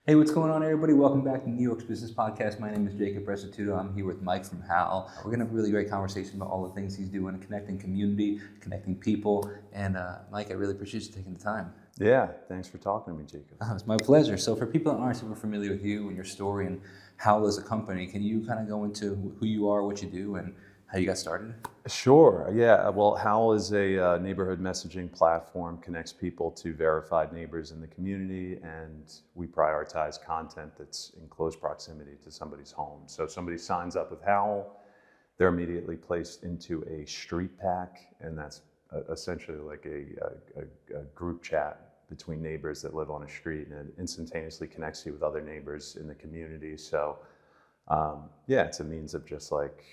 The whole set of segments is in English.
Hey, what's going on, everybody? Welcome back to New York's Business Podcast. My name is Jacob Restituto. I'm here with Mike from HOWL. We're going to have a really great conversation about all the things he's doing, connecting community, connecting people. And Mike, I really appreciate you taking the time. Yeah, thanks for talking to me, Jacob. It's my pleasure. So for people that aren't super familiar with you and your story and HOWL as a company, can you kind of go into who you are, what you do, and how you got started? Sure, yeah. Well, HOWL is a neighborhood messaging platform, connects people to verified neighbors in the community, and we prioritize content that's in close proximity to somebody's home. So if somebody signs up with HOWL, they're immediately placed into a street pack, and that's essentially like a group chat between neighbors that live on a street, and it instantaneously connects you with other neighbors in the community. So yeah, it's a means of just like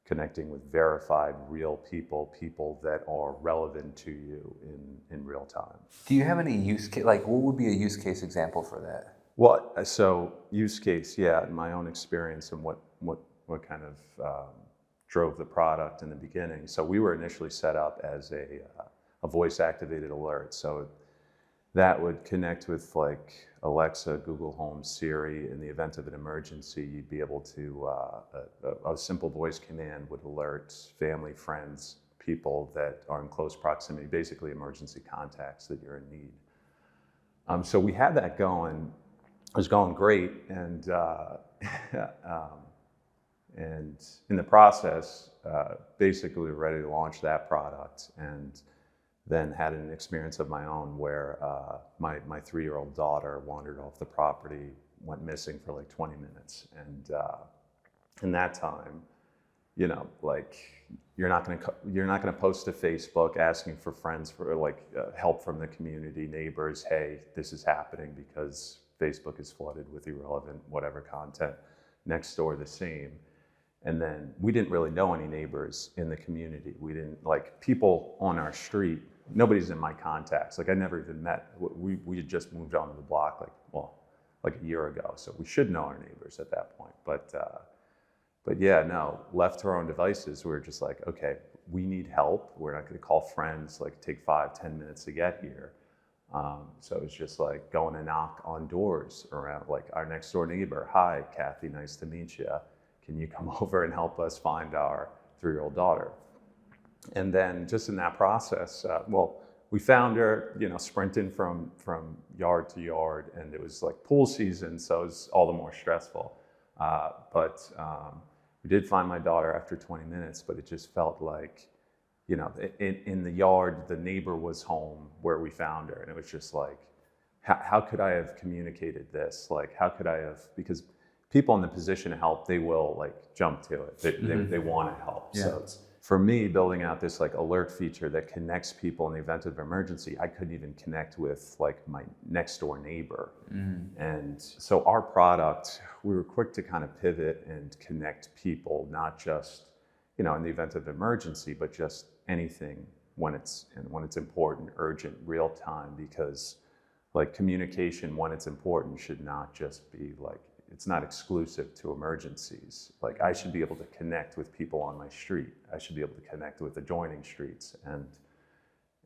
connecting with verified real people that are relevant to you in real time. Do you have any use case, like what would be a use case example for that? Well, so use case, yeah, in my own experience and what kind of drove the product in the beginning. So we were initially set up as a voice activated alert. So that would connect with like Alexa, Google Home, Siri. In the event of an emergency, you'd be able to, a simple voice command would alert family, friends, people that are in close proximity, basically emergency contacts that you're in need. So we had that going. It was going great, and and in the process, basically we were ready to launch that product, and then had an experience of my own where my 3-year-old daughter wandered off the property, went missing for like 20 minutes. And in that time, you know, like you're not gonna post to Facebook asking for friends for like help from the community, neighbors, hey, this is happening, because Facebook is flooded with irrelevant whatever content. Next door, the same. And then we didn't really know any neighbors in the community. We didn't, like, people on our street, nobody's in my contacts. Like, I never even met, we had just moved onto the block like a year ago. So we should know our neighbors at that point. But yeah, no, left to our own devices, we were just like, okay, we need help. We're not gonna call friends, like take 5-10 minutes to get here. So it was just like going to knock on doors around, like our next door neighbor. Hi, Kathy, nice to meet you. Can you come over and help us find our 3-year-old daughter? And then just in that process, we found her, you know, sprinting from yard to yard, and it was like pool season, so it was all the more stressful. But we did find my daughter after 20 minutes, but it just felt like, you know, in the yard, the neighbor was home where we found her, and it was just like, how could I have communicated this? Like, how could I have, because people in the position to help, they will like jump to it. They want to help. Yeah. So it's, for me, building out this like alert feature that connects people in the event of emergency, I couldn't even connect with like my next door neighbor. And so our product, we were quick to kind of pivot and connect people, not just, you know, in the event of emergency, but just anything when it's important, urgent, real time, because like communication when it's important should not just be like, it's not exclusive to emergencies. Like I should be able to connect with people on my street. I should be able to connect with adjoining streets.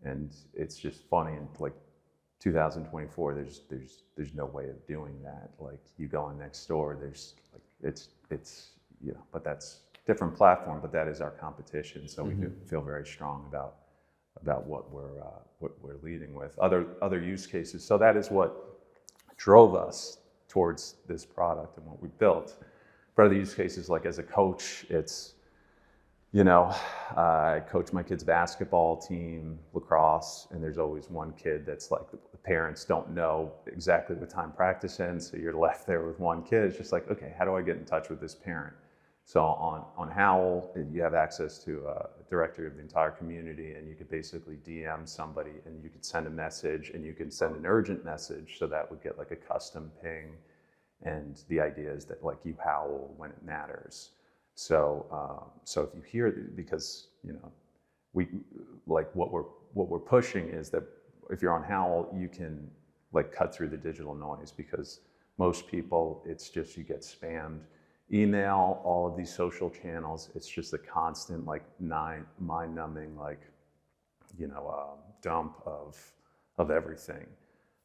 And it's just funny, in like 2024, there's no way of doing that. Like you go in next door, there's like, it's, you know, but that's different platform, but that is our competition. So we do feel very strong about what we're leading with. Other use cases. So that is what drove us towards this product and what we built. For other use cases, like as a coach, it's, you know, I coach my kids' basketball team, lacrosse, and there's always one kid that's like, the parents don't know exactly what time practice ends, so you're left there with one kid. It's just like, okay, how do I get in touch with this parent? So on HOWL, you have access to a directory of the entire community, and you could basically DM somebody, and you could send a message, and you can send an urgent message, so that would get like a custom ping. And the idea is that like you howl when it matters. So so if you hear, because you know, we like what we're pushing is that if you're on HOWL, you can like cut through the digital noise, because most people, it's just you get spammed. Email, all of these social channels, it's just a constant like mind-numbing like, you know, dump of everything.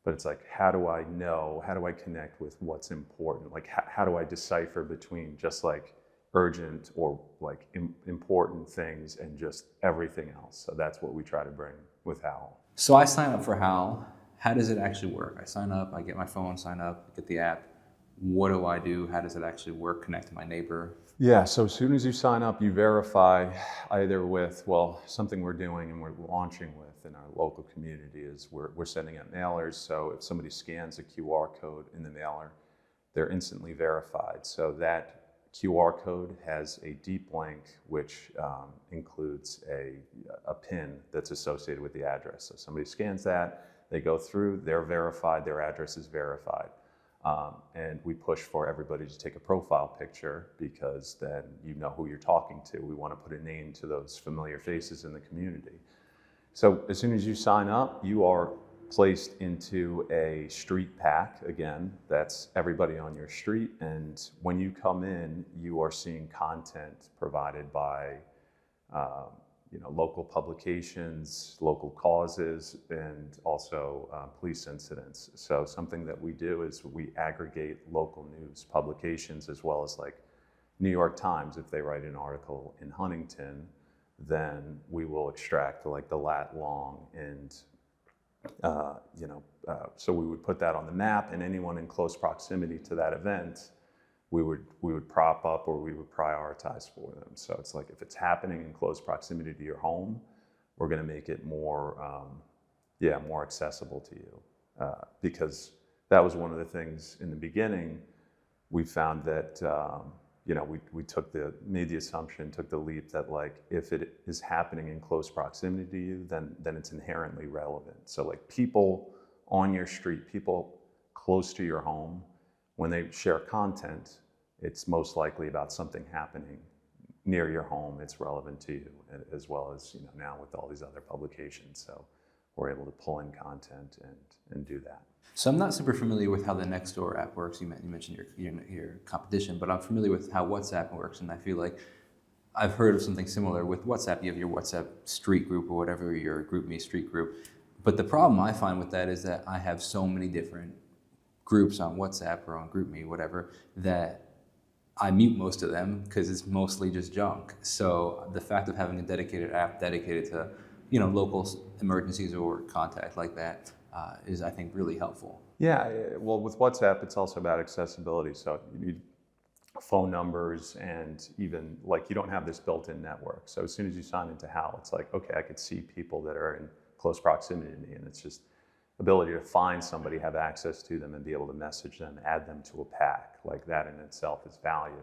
But it's like, how do I know? How do I connect with what's important? Like, how do I decipher between just like urgent or like important things and just everything else? So that's what we try to bring with HOWL. So I sign up for HOWL. How does it actually work? I sign up, I get my phone, sign up, get the app. What do I do? How does it actually work? Connect to my neighbor? Yeah, so as soon as you sign up, you verify either with, well, something we're doing and we're launching with in our local community is we're sending out mailers. So if somebody scans a QR code in the mailer, they're instantly verified. So that QR code has a deep link, which includes a PIN that's associated with the address. So somebody scans that, they go through, they're verified, their address is verified. And we push for everybody to take a profile picture because then you know who you're talking to. We want to put a name to those familiar faces in the community. So as soon as you sign up, you are placed into a street pack. Again, that's everybody on your street. And when you come in, you are seeing content provided by local publications, local causes, and also police incidents. So something that we do is we aggregate local news publications as well as like New York Times. If they write an article in Huntington, then we will extract like the lat long and so we would put that on the map, and anyone in close proximity to that event, we would prop up or we would prioritize for them. So it's like if it's happening in close proximity to your home, we're going to make it more accessible to you, because that was one of the things in the beginning. We found that we made the assumption, took the leap that like if it is happening in close proximity to you, then it's inherently relevant. So like people on your street, people close to your home, when they share content, it's most likely about something happening near your home. It's relevant to you, as well as now with all these other publications. So we're able to pull in content and do that. So I'm not super familiar with how the Nextdoor app works. You mentioned your competition, but I'm familiar with how WhatsApp works, and I feel like I've heard of something similar with WhatsApp. You have your WhatsApp street group or whatever, your GroupMe street group. But the problem I find with that is that I have so many different groups on WhatsApp or on GroupMe, whatever, that I mute most of them because it's mostly just junk. So the fact of having a dedicated app dedicated to local emergencies or contact like that is, I think, really helpful. Yeah, well, with WhatsApp, it's also about accessibility. So you need phone numbers, and even like you don't have this built-in network. So as soon as you sign into HOWL, it's like, okay, I could see people that are in close proximity to me, and it's just ability to find somebody, have access to them, and be able to message them, add them to a pack. Like that in itself is value.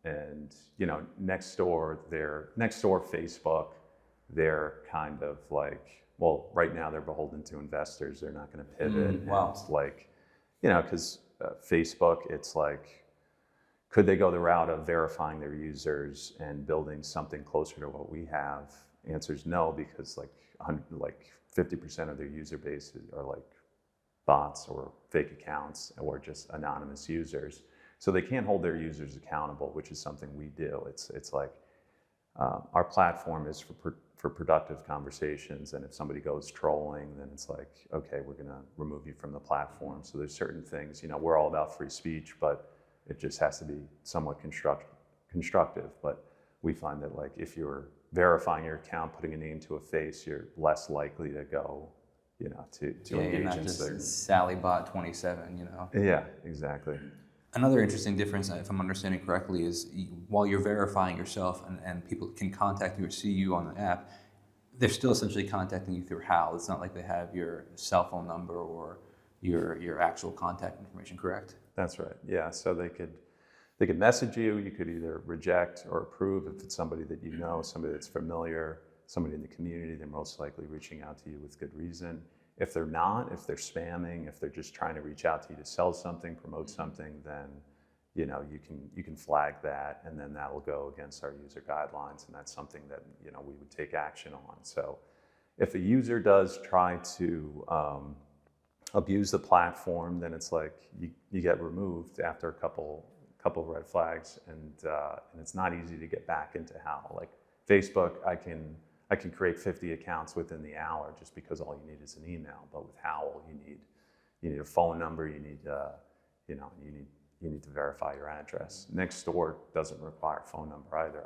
And Nextdoor, Facebook, they're kind of like, well, right now they're beholden to investors. They're not going to pivot. Wow. And it's like, because Facebook, it's like, could they go the route of verifying their users and building something closer to what we have? Answer is no, because like 50% of their user base are like bots or fake accounts or just anonymous users. So they can't hold their users accountable, which is something we do. It's like our platform is for productive conversations, and if somebody goes trolling, then it's like, okay, we're going to remove you from the platform. So there's certain things, we're all about free speech, but it just has to be somewhat constructive. But we find that like if you're verifying your account, putting a name to a face, you're less likely to go, to engage you're not in just certain. SallyBot27, Yeah, exactly. Another interesting difference, if I'm understanding correctly, is while you're verifying yourself and people can contact you or see you on the app, they're still essentially contacting you through HOWL. It's not like they have your cell phone number or your actual contact information, correct? That's right. Yeah. So they could message you. You could either reject or approve if it's somebody that you know, somebody that's familiar, somebody in the community. They're most likely reaching out to you with good reason. If they're not, if they're spamming, if they're just trying to reach out to you to sell something, promote something, then you can flag that, and then that will go against our user guidelines, and that's something that we would take action on. So if a user does try to abuse the platform, then it's like you get removed after a couple of red flags, and it's not easy to get back into HOWL. Like Facebook, I can I can create 50 accounts within the hour just because all you need is an email. But with HOWL, you need a phone number, you need to verify your address. Nextdoor doesn't require a phone number either.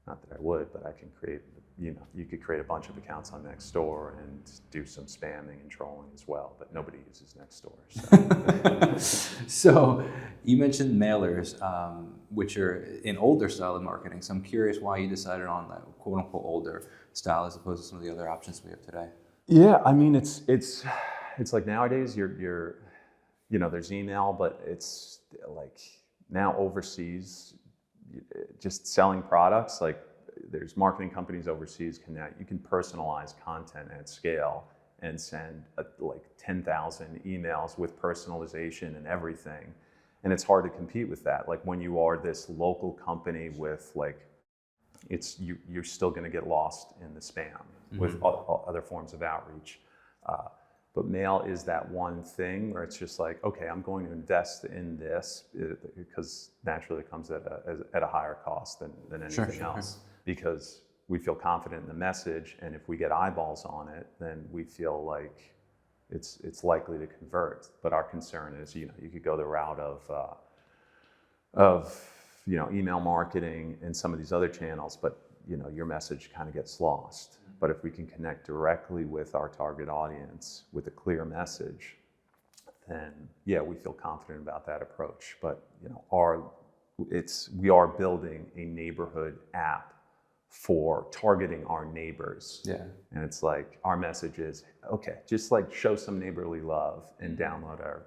Not that I would, but I can create, you could create a bunch of accounts on Nextdoor and do some spamming and trolling as well, but nobody uses Nextdoor. So you mentioned mailers, which are an older style of marketing. So I'm curious why you decided on that quote unquote older style as opposed to some of the other options we have today. Yeah, I mean, it's like nowadays there's email, but it's like now overseas, just selling products, like there's marketing companies overseas you can personalize content at scale and send like 10,000 emails with personalization and everything. And it's hard to compete with that. Like when you are this local company with like, you're still gonna get lost in the spam with other forms of outreach. But mail is that one thing where it's just like, okay, I'm going to invest in this because naturally it comes at a higher cost than anything else. Because we feel confident in the message, and if we get eyeballs on it, then we feel like it's likely to convert. But our concern is, you could go the route of email marketing and some of these other channels, but your message kind of gets lost. But if we can connect directly with our target audience with a clear message, then yeah, we feel confident about that approach. But we are building a neighborhood app for targeting our neighbors. Yeah. And it's like our message is, okay, just like show some neighborly love and download our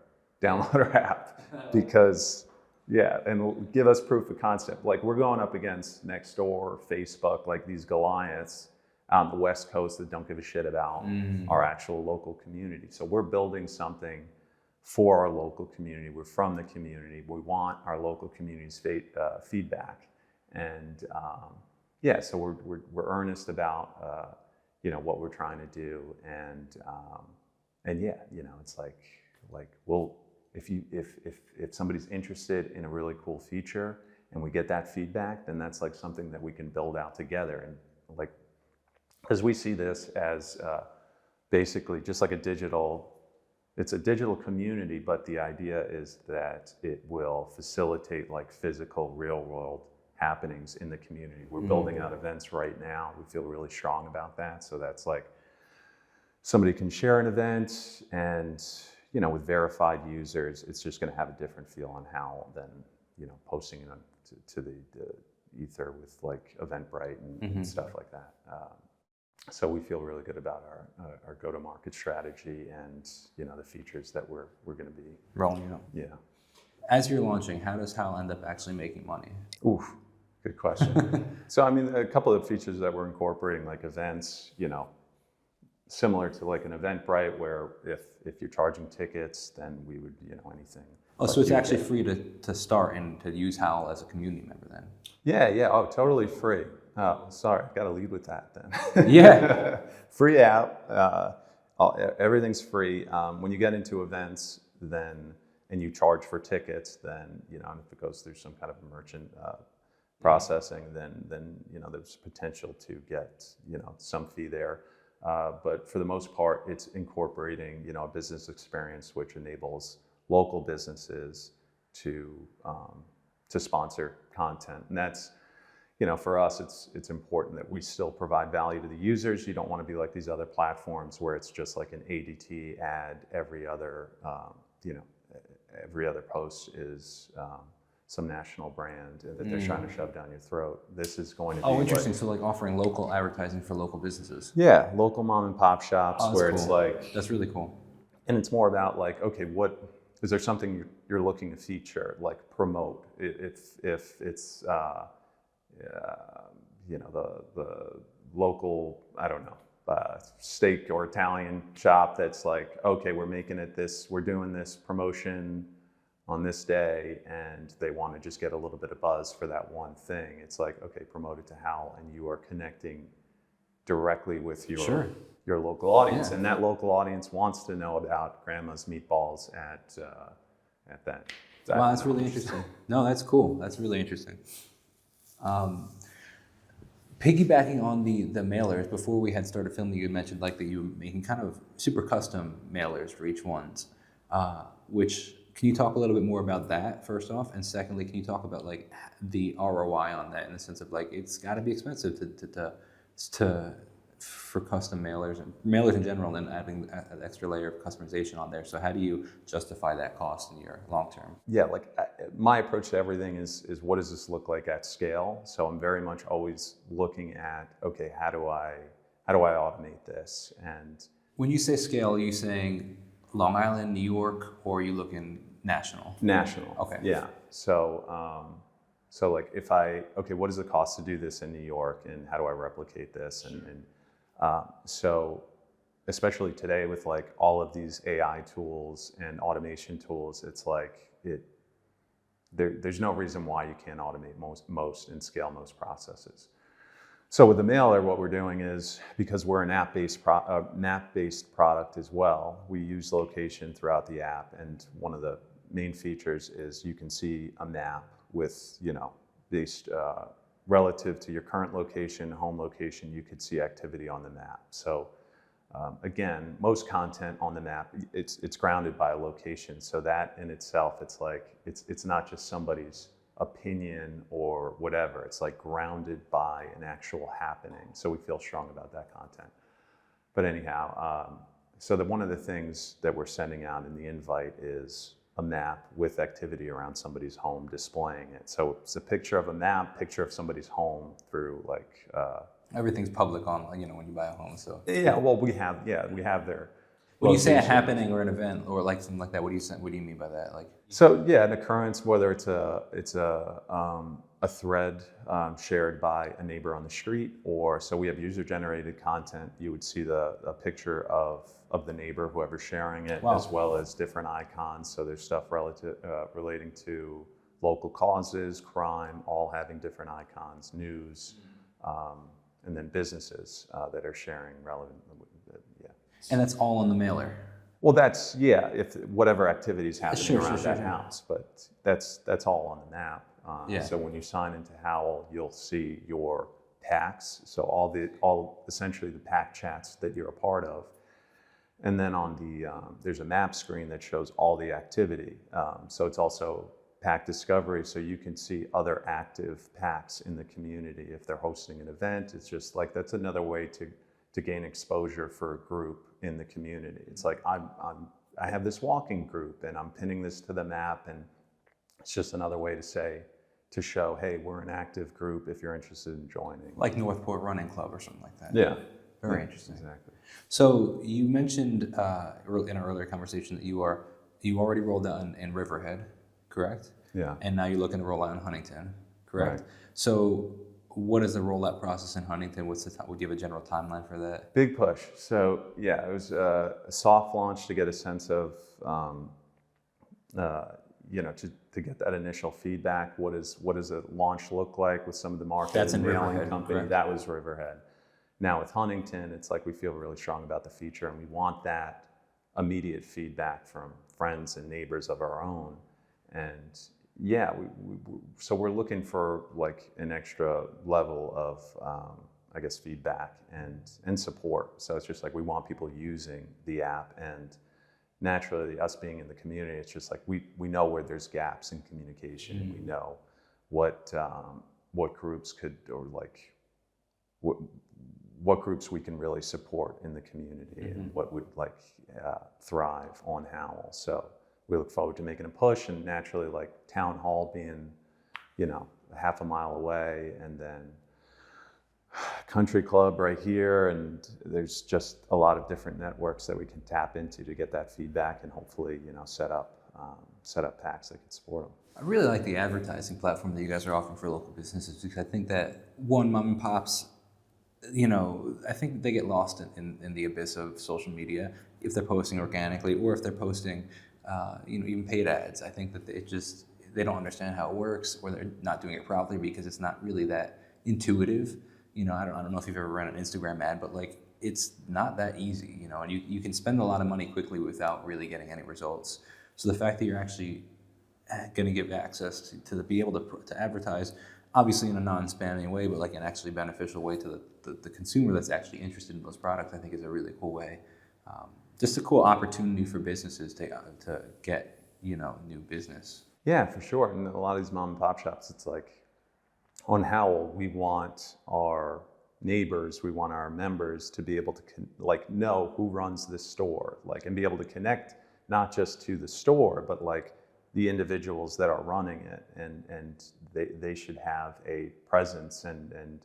app because and give us proof of concept. Like we're going up against Nextdoor, Facebook, like these Goliaths on the West Coast that don't give a shit about our actual local community. So we're building something for our local community. We're from the community. We want our local community's feedback. And so we're earnest about what we're trying to do. And it's like if somebody's interested in a really cool feature and we get that feedback, then that's like something that we can build out together. And like, because we see this as basically just like it's a digital community, but the idea is that it will facilitate like physical real world happenings in the community. We're building out events right now. We feel really strong about that. So that's like somebody can share an event and, with verified users, it's just going to have a different feel on HOWL than, posting it to the ether with like Eventbrite and stuff like that. So we feel really good about our go-to-market strategy and the features that we're going to be rolling out. Yeah. As you're launching, how does HOWL end up actually making money? Oof, good question. So I mean, a couple of features that we're incorporating, like events, similar to like an Eventbrite, where if you're charging tickets, then we would anything. Oh, so it's actually free to start and to use HOWL as a community member then? Yeah. Oh, totally free. Oh, sorry, got to lead with that then. Yeah. Free out. Everything's free. When you get into events, then and you charge for tickets, then and if it goes through some kind of merchant processing, then there's potential to get some fee there. But for the most part, it's incorporating a business experience which enables local businesses to sponsor content, and that's. For us, it's important that we still provide value to the users. You don't want to be like these other platforms where it's just like an ADT ad. Every other post is some national brand that they're trying to shove down your throat. This is going to be interesting. So like offering local advertising for local businesses. Yeah, local mom and pop shops where cool. It's like that's really cool. And it's more about like, okay, what is there something you're looking to feature, like promote? If it's the local, I don't know, steak or Italian shop that's like, okay, we're doing this promotion on this day, and they want to just get a little bit of buzz for that one thing. It's like, okay, promote it to HOWL, and you are connecting directly with your local audience, and that local audience wants to know about grandma's meatballs at that. Wow, that's really interesting. No, that's cool. That's really interesting. Piggybacking on the mailers, before we had started filming, you had mentioned like that you were making kind of super custom mailers for each ones. Which can you talk a little bit more about that first off, and secondly, can you talk about like the ROI on that in the sense of like it's got to be expensive to for custom mailers and mailers in general, and then adding an extra layer of customization on there. So how do you justify that cost in your long term? Yeah, like my approach to everything is what does this look like at scale? So I'm very much always looking at, okay, how do I automate this? And When you say scale, are you saying Long Island, New York, or are you looking national? national. Okay. Yeah. So like okay, what does it cost to do this in New York, and how do I replicate this? So especially today with like all of these AI tools and automation tools, it's like there's no reason why you can't automate most and scale most processes. So with the mailer, what we're doing is, because we're an app-based product as well, we use location throughout the app, and one of the main features is you can see a map with, based relative to your current location, home location, you could see activity on the map. So again, most content on the map, it's grounded by a location. So that in itself, it's like, it's not just somebody's opinion or whatever. It's like grounded by an actual happening. So we feel strong about that content. But anyhow, so one of the things that we're sending out in the invite is a map with activity around somebody's home, displaying it. So it's a picture of a map, picture of somebody's home through like... Everything's public on, when you buy a home, so. Yeah, well, we have their... When you say a happening or an event or like something like that, what do you mean by that? Like, so yeah, an occurrence, whether it's a thread shared by a neighbor on the street, or so we have user-generated content. You would see a picture of the neighbor, whoever's sharing it, wow, as well as different icons. So there's stuff relating to local causes, crime, all having different icons, news, and then businesses that are sharing relevant. Yeah. And that's all on the mailer. Well, that's, yeah, if whatever activities happening around that house, but that's all on the map. So when you sign into HOWL, you'll see your packs. So all essentially the pack chats that you're a part of. And then on there's a map screen that shows all the activity. So it's also pack discovery, so you can see other active packs in the community. If they're hosting an event, it's just like, that's another way to gain exposure for a group in the community. It's like, I have this walking group and I'm pinning this to the map, and it's just another way to show, hey, we're an active group if you're interested in joining. Like Northport Running Club or something like that. Yeah. Very interesting. Exactly. So you mentioned in our earlier conversation that you already rolled out in Riverhead, correct? Yeah. And now you're looking to roll out in Huntington, correct? Right. So what is the rollout process in Huntington? Would you have a general timeline for that? Big push. So yeah, it was a soft launch to get a sense of, to get that initial feedback. What does a launch look like with some of the marketing? That's in mailing Riverhead, company? correct? That was Riverhead. Now with Huntington, it's like we feel really strong about the feature, and we want that immediate feedback from friends and neighbors of our own. And yeah, so we're looking for like an extra level of, feedback and support. So it's just like we want people using the app, and naturally, us being in the community, it's just like we know where there's gaps in communication, and we know what groups could, or like what groups we can really support in the community, and what would like thrive on HOWL. So we look forward to making a push, and naturally, like Town Hall being, half a mile away, and then Country Club right here, and there's just a lot of different networks that we can tap into to get that feedback, and hopefully, set up packs that can support them. I really like the advertising platform that you guys are offering for local businesses, because I think that mom and pops, I think they get lost in the abyss of social media if they're posting organically, or if they're posting, even paid ads. I think that they don't understand how it works, or they're not doing it properly because it's not really that intuitive. I don't know if you've ever ran an Instagram ad, but like it's not that easy, and you can spend a lot of money quickly without really getting any results. So the fact that you're actually going to give access to be able to advertise obviously in a non-spamming way, but like an actually beneficial way to the consumer that's actually interested in those products, I think is a really cool way. Just a cool opportunity for businesses to get, new business. Yeah, for sure. And a lot of these mom and pop shops, it's like on HOWL, we want our neighbors, we want our members to be able to know who runs this store, and be able to connect not just to the store, but the individuals that are running it, and they should have a presence and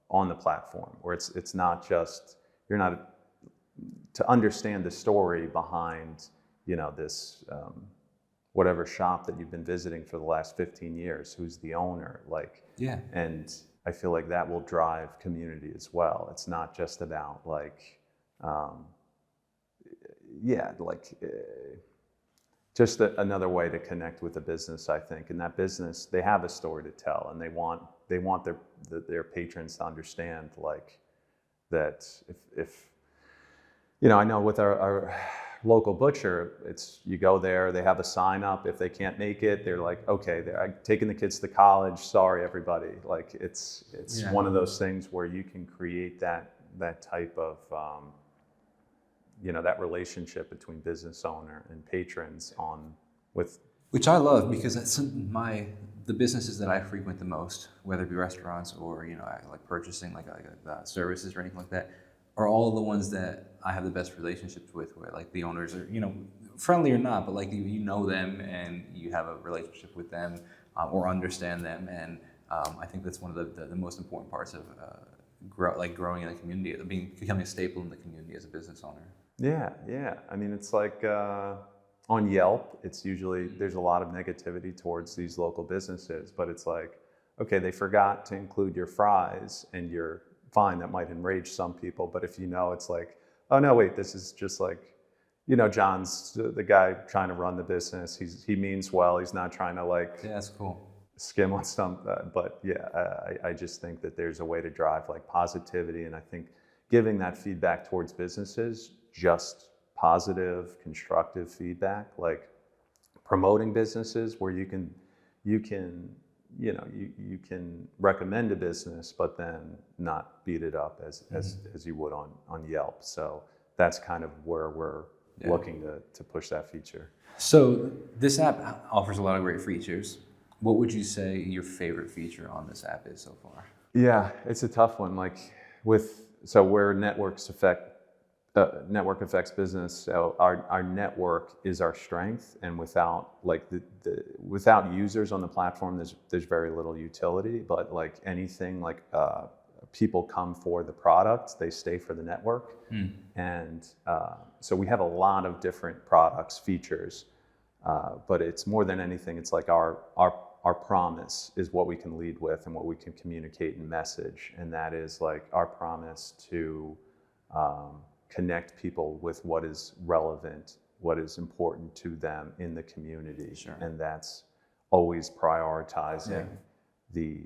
on the platform where it's not just, you're not to understand the story behind this whatever shop that you've been visiting for the last 15 years, who's the owner, Yeah. And I feel like that will drive community as well. It's not just about just another way to connect with a business, I think. And that business, they have a story to tell, and they want their patrons to understand that if I know with our local butcher, it's, you go there, they have a sign up. If they can't make it, they're like, okay, they're taking the kids to college. Sorry, everybody. It's one of those things where you can create that type of that relationship between business owner and patrons which I love, because that's the businesses that I frequent the most, whether it be restaurants or like purchasing services or anything like that, are all the ones that I have the best relationships with, where the owners are friendly or not, but you know them and you have a relationship with them or understand them, and I think that's one of the most important parts of growing in a community, becoming a staple in the community as a business owner. Yeah. I mean, it's on Yelp, it's usually, there's a lot of negativity towards these local businesses, but it's okay, they forgot to include your fries, and you're fine. That might enrage some people, but if it's oh no, wait, this is just John's the guy trying to run the business. He means well. He's not trying to yeah, that's cool. Skim on some, but yeah, I just think that there's a way to drive positivity, and I think giving that feedback towards businesses, just positive, constructive feedback, promoting businesses where you can recommend a business, but then not beat it up as you would on Yelp. So that's kind of where we're looking to push that feature. So this app offers a lot of great features. What would you say your favorite feature on this app is so far? Yeah, it's a tough one. Where network affects business. So our network is our strength, and without without users on the platform, there's very little utility. But anything, people come for the product, they stay for the network, and so we have a lot of different products, features, but it's more than anything, it's our promise is what we can lead with and what we can communicate and message, and that is our promise to connect people with what is relevant, what is important to them in the community. Sure. And that's always prioritizing the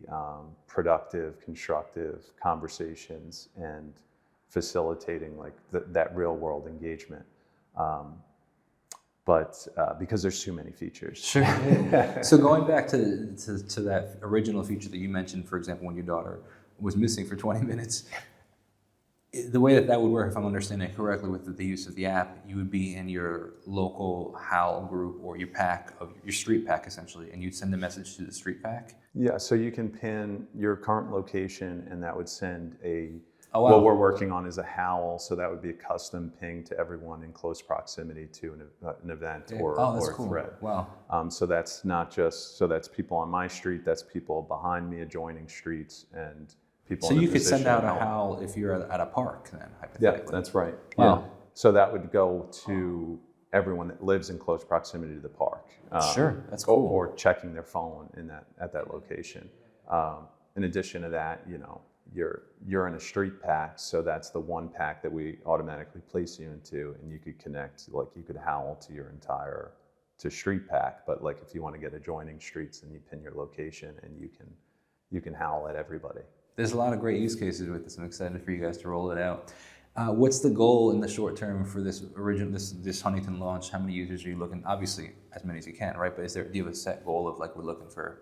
productive, constructive conversations and facilitating that real world engagement. But because there's too many features. Sure. So going back to that original feature that you mentioned, for example, when your daughter was missing for 20 minutes, the way that would work, if I'm understanding it correctly, with the use of the app, you would be in your local HOWL group or your street pack essentially, and you'd send a message to the street pack? Yeah, so you can pin your current location, and that would send what we're working on is a HOWL, so that would be a custom ping to everyone in close proximity to an event or a cool. thread. Wow. So that's not just, that's people on my street, that's people behind me adjoining streets, and people. So you could send out a HOWL if you're at a park then, hypothetically. Yeah, that's right. Wow. Yeah. So that would go to everyone that lives in close proximity to the park. Sure, that's cool. Or checking their phone at that location. In addition to that, you're in a street pack, so that's the one pack that we automatically place you into, and you could connect, you could HOWL to your entire street pack. But if you want to get adjoining streets, then you pin your location, and you can HOWL at everybody. There's a lot of great use cases with this. I'm excited for you guys to roll it out. What's the goal in the short term for this Huntington launch? How many users are you looking? Obviously, as many as you can, right? But do you have a set goal of we're looking for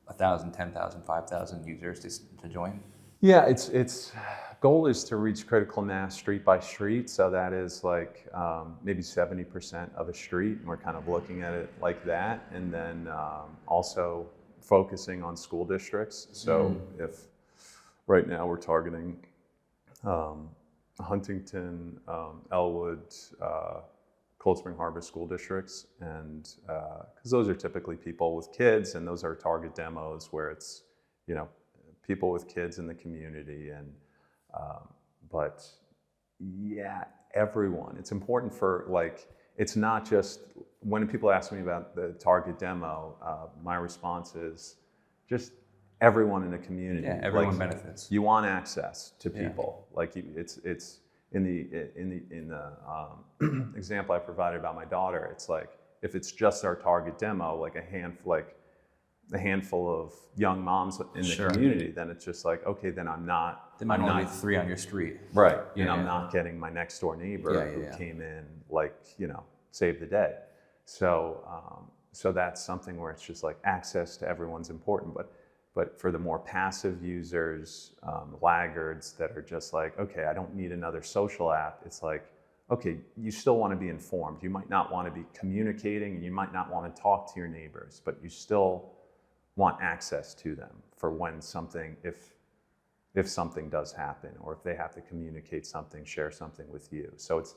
1,000, 10,000, 5,000 users to join? Yeah, it's goal is to reach critical mass street by street. So that is like maybe 70% of a street, and we're kind of looking at it like that. And then also focusing on school districts. So if right now we're targeting Huntington, Elwood, Cold Spring Harbor school districts, and because those are typically people with kids, and those are target demos where it's, you know, people with kids in the community. And but yeah, everyone. It's important for, like, it's not just when people ask me about the target demo, my response is just everyone in the community. Yeah, everyone like, benefits. You want access to people. Like it's in the example I provided about my daughter. It's like if it's just our target demo, like a handful of young moms in the community, then it's just like, okay, then I'm not. There might only be 3 on your street. Right. And I'm not getting my next door neighbor who came in, like, you know, saved the day. So so that's something where it's just like access to everyone's important. But for the more passive users, laggards that are just like, okay, I don't need another social app. It's like, okay, you still want to be informed. You might not want to be communicating, and you might not want to talk to your neighbors, but you still want access to them for when something, if something does happen, or if they have to communicate something, share something with you. So it's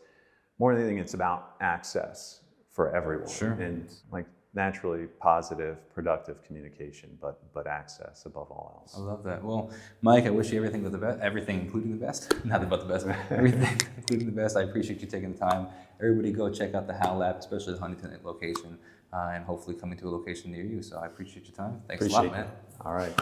more than anything, it's about access for everyone. Sure. And like naturally positive, productive communication, but access above all else. I love that. Well, Mike, I wish you everything but the best, everything including the best, not about the best, everything including the best. I appreciate you taking the time. Everybody go check out the HOWL app, especially the Huntington location, and hopefully coming to a location near you. So I appreciate your time. Thanks a lot, man. All right.